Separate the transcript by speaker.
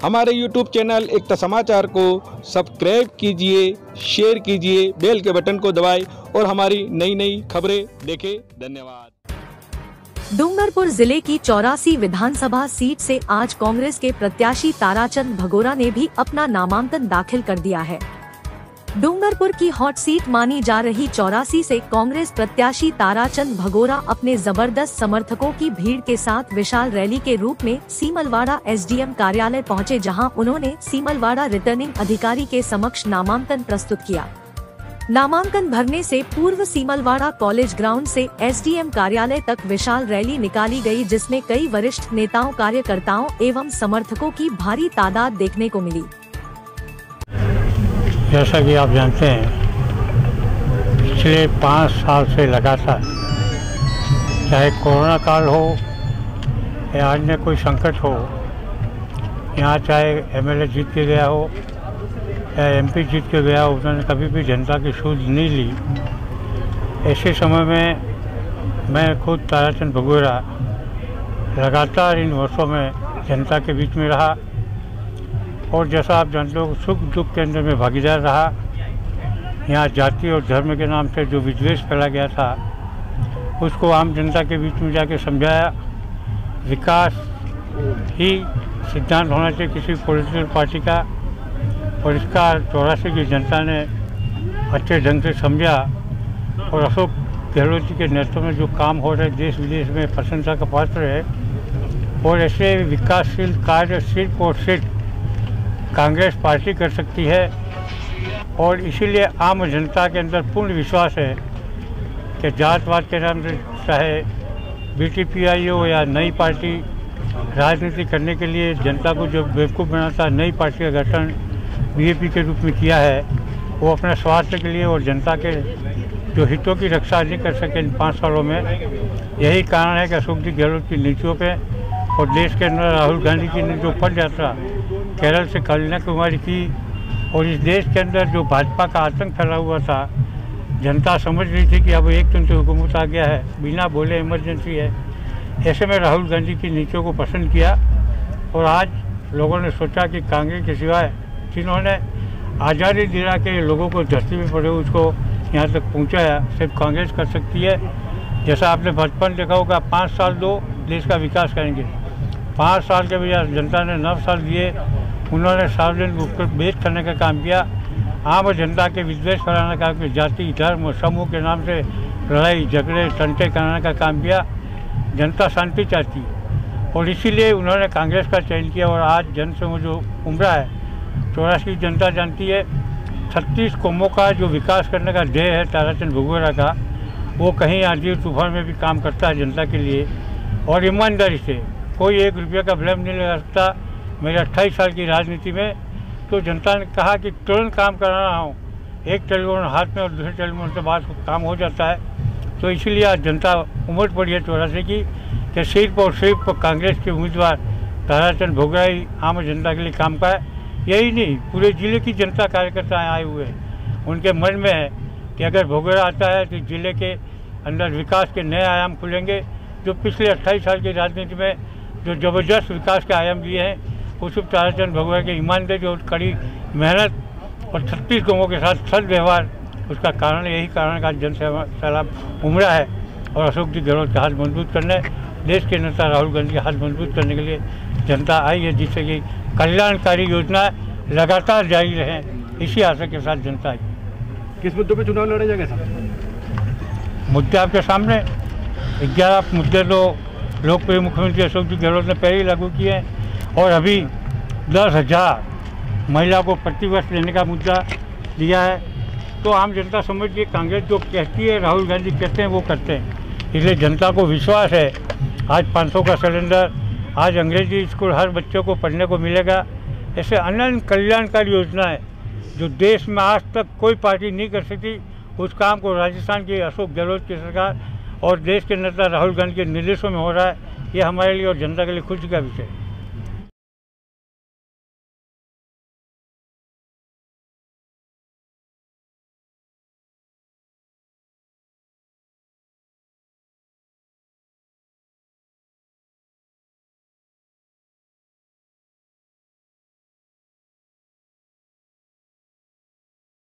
Speaker 1: हमारे YouTube channel एकता समाचार को सब्सक्राइब कीजिए, शेयर कीजिए, बेल के बटन को दबाएं और हमारी नई नई खबरें देखें। धन्यवाद।
Speaker 2: डूंगरपुर जिले की 84 विधानसभा सीट से आज कांग्रेस के प्रत्याशी ताराचंद भगोरा ने भी अपना नामांकन दाखिल कर दिया है। डूंगरपुर की हॉट सीट मानी जा रही 84 से कांग्रेस प्रत्याशी ताराचंद भगोरा अपने जबरदस्त समर्थकों की भीड़ के साथ विशाल रैली के रूप में सीमलवाड़ा एसडीएम कार्यालय पहुंचे, जहां उन्होंने सीमलवाड़ा रिटर्निंग अधिकारी के समक्ष नामांकन प्रस्तुत किया। नामांकन भरने से पूर्व सीमलवाड़ा कॉलेज ग्राउंड से एसडीएम कार्यालय तक विशाल रैली निकाली गई, जिसमें कई वरिष्ठ नेताओं, कार्यकर्ताओं एवं समर्थकों की भारी तादाद देखने को मिली।
Speaker 3: जैसा कि आप जानते हैं, पिछले 5 साल से लगातार, चाहे कोरोना काल हो या अन्य कोई संकट हो, यहाँ चाहे एमएलए जीत के गया हो या एमपी जीत के गया हो, उन्होंने कभी भी जनता की सूझ नहीं ली। ऐसे समय में मैं खुद ताराचंद भगोरा लगातार इन वर्षों में जनता के बीच में रहा और जैसा आप जानते हो, सुख दुख के अंदर में भागीदार रहा। यहाँ जाति और धर्म के नाम से जो विद्वेष फैला गया था, उसको आम जनता के बीच में जाके समझाया। विकास ही सिद्धांत होना चाहिए किसी पॉलिटिकल पार्टी का, और इसका 84 की जनता ने अच्छे ढंग से समझा और अशोक गहलोत जी के नेतृत्व में जो काम हो रहे देश विदेश में प्रशंसा का पात्र है। और ऐसे विकासशील कार्य सिर्फ और सिर्फ कांग्रेस पार्टी कर सकती है, और इसीलिए आम जनता के अंदर पूर्ण विश्वास है कि जातवाद के नाम से चाहे बीटीपीआई हो या नई पार्टी राजनीति करने के लिए जनता को जो बेवकूफ़ बनाता है, नई पार्टी का गठन बीजेपी के रूप में किया है, वो अपने स्वार्थ के लिए और जनता के जो हितों की रक्षा नहीं कर सके इन 5 सालों में। यही कारण है कि अशोक जी गहलोत की नीतियों पे और देश के अंदर राहुल गांधी की ने जो पद यात्रा केरल से कन्याकुमारी की, और इस देश के अंदर जो भाजपा का आतंक फैला हुआ था, जनता समझ रही थी कि अब एक तंत्र हुकूमत आ गया है, बिना बोले इमरजेंसी है। ऐसे में राहुल गांधी की नीतियों को पसंद किया और आज लोगों ने सोचा कि कांग्रेस के सिवाय जिन्होंने आज़ादी दिला के लोगों को धरती में पड़े उसको यहाँ तक पहुँचाया, सिर्फ कांग्रेस कर सकती है। जैसा आपने बचपन देखा होगा, 5 साल दो, देश का विकास करेंगे। 5 साल के भैया जनता ने 9 साल दिए, उन्होंने सार्वजनिक उपकर बेच करने का काम किया, आम जनता के विद्वेष फैलाने का, जाति धर्म समूह के नाम से लड़ाई झगड़े टंटे कराने का काम किया। जनता शांति चाहती और इसीलिए उन्होंने कांग्रेस का चयन किया। और आज जन समूह जो उमड़ा है, 84 जनता जानती है, 36 कौमों का जो विकास करने का ध्येय है ताराचंद भगोरा का, वो कहीं आंधी तूफान में भी काम करता है जनता के लिए और ईमानदारी से। कोई 1 रुपये का ब्लेम नहीं लगा सकता। मेरे 28 साल की राजनीति में तो जनता ने कहा कि तुरंत काम करा रहा हूँ, एक टेलीफोन हाथ में और दूसरे टेलीफोन से बात काम हो जाता है। तो इसीलिए आज जनता उमड़ पड़ी है 84 की कि सिर्फ और सिर्फ कांग्रेस के उम्मीदवार ताराचंद भगोरा ही आम जनता के लिए काम का है। यही नहीं, पूरे ज़िले की जनता कार्यकर्ता आए हुए हैं, उनके मन में है कि अगर भगोरा आता है तो ज़िले के अंदर विकास के नए आयाम खुलेंगे। जो पिछले 28 साल की राजनीति में जो ज़बरदस्त विकास के आयाम दिए हैं, वो सिर्फ ताराचंद भगोरा के ईमानदारी और कड़ी मेहनत और 36 गाँवों के साथ सद्व्यवहार, उसका कारण यही कारण का जन सैलाब उमड़ा है। और अशोक जी गहलोत का हाथ मजबूत करने, देश के नेता राहुल गांधी का हाथ मजबूत करने के लिए जनता आई है, जिससे कि कल्याणकारी योजना लगातार जारी रहें, इसी आशा के साथ जनता आई।
Speaker 4: किस मुद्दों पे चुनाव लड़ा जाएगा सर?
Speaker 3: मुद्दे आपके सामने 11 मुद्दे तो लोकप्रिय मुख्यमंत्री अशोक जी गहलोत ने पहले ही लागू किए हैं, और अभी 10,000 महिला को प्रतिवर्ष देने का मुद्दा दिया है। तो आम जनता समझ के कांग्रेस जो कहती है, राहुल गांधी कहते हैं, वो करते हैं। इसलिए जनता को विश्वास है। आज 500 का सिलेंडर, आज अंग्रेजी स्कूल हर बच्चों को पढ़ने को मिलेगा। ऐसे अनंत कल्याणकारी योजनाएं जो देश में आज तक कोई पार्टी नहीं कर सकती, उस काम को राजस्थान की अशोक गहलोत की सरकार और देश के नेता राहुल गांधी के निर्देशों में हो रहा है। ये हमारे लिए और जनता के लिए खुशी का विषय है।